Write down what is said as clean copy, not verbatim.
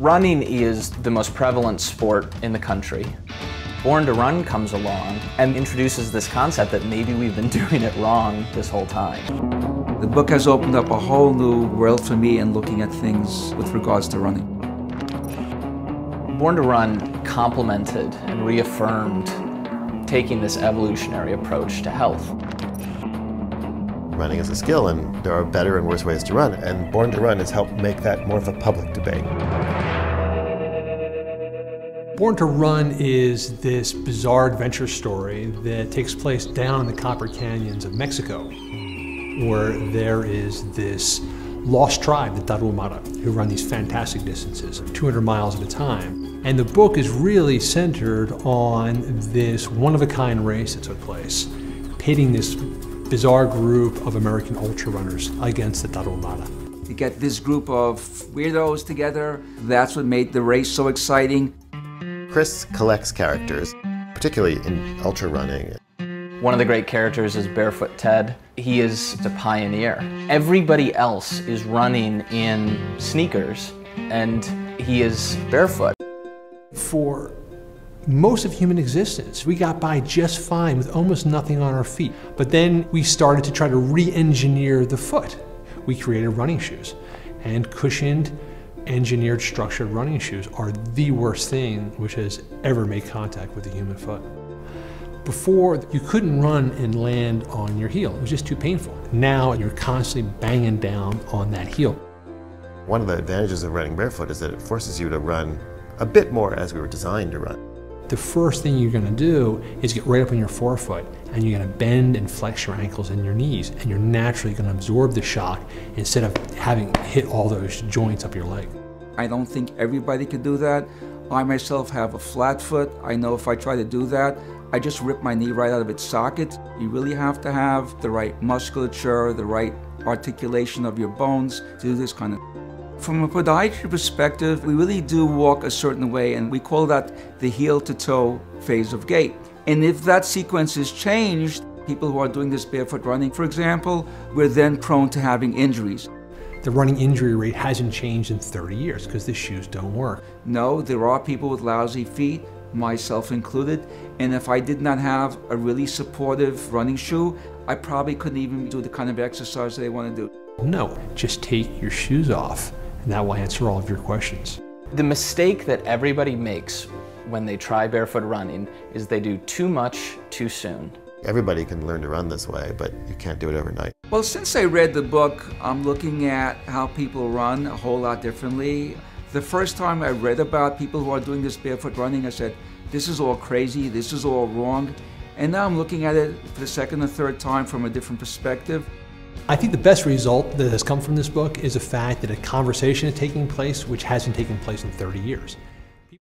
Running is the most prevalent sport in the country. Born to Run comes along and introduces this concept that maybe we've been doing it wrong this whole time. The book has opened up a whole new world for me in looking at things with regards to running. Born to Run complemented and reaffirmed taking this evolutionary approach to health. Running is a skill, and there are better and worse ways to run, and Born to Run has helped make that more of a public debate. Born to Run is this bizarre adventure story that takes place down in the Copper Canyons of Mexico, where there is this lost tribe, the Tarahumara, who run these fantastic distances, 200 miles at a time. And the book is really centered on this one-of-a-kind race that took place, pitting this bizarre group of American ultra runners against the Tarahumara. To get this group of weirdos together, that's what made the race so exciting. Chris collects characters, particularly in ultra running. One of the great characters is Barefoot Ted. He is a pioneer. Everybody else is running in sneakers, and he is barefoot. For most of human existence, we got by just fine with almost nothing on our feet. But then we started to try to re-engineer the foot. We created running shoes, and cushioned, engineered, structured running shoes are the worst thing which has ever made contact with the human foot. Before, you couldn't run and land on your heel. It was just too painful. Now you're constantly banging down on that heel. One of the advantages of running barefoot is that it forces you to run a bit more as we were designed to run. The first thing you're going to do is get right up on your forefoot, and you're going to bend and flex your ankles and your knees, and you're naturally going to absorb the shock instead of having hit all those joints up your leg. I don't think everybody could do that. I myself have a flat foot. I know if I try to do that, I just rip my knee right out of its socket. You really have to have the right musculature, the right articulation of your bones to do this kind of. From a podiatry perspective, we really do walk a certain way, and we call that the heel-to-toe phase of gait. And if that sequence is changed, people who are doing this barefoot running, for example, we're then prone to having injuries. The running injury rate hasn't changed in 30 years because the shoes don't work. No, there are people with lousy feet, myself included, and if I did not have a really supportive running shoe, I probably couldn't even do the kind of exercise they want to do. No, just take your shoes off, and that will answer all of your questions. The mistake that everybody makes when they try barefoot running is they do too much too soon. Everybody can learn to run this way, but you can't do it overnight. Well, since I read the book, I'm looking at how people run a whole lot differently. The first time I read about people who are doing this barefoot running, I said, this is all crazy, this is all wrong. And now I'm looking at it for the second or third time from a different perspective. I think the best result that has come from this book is the fact that a conversation is taking place which hasn't taken place in 30 years.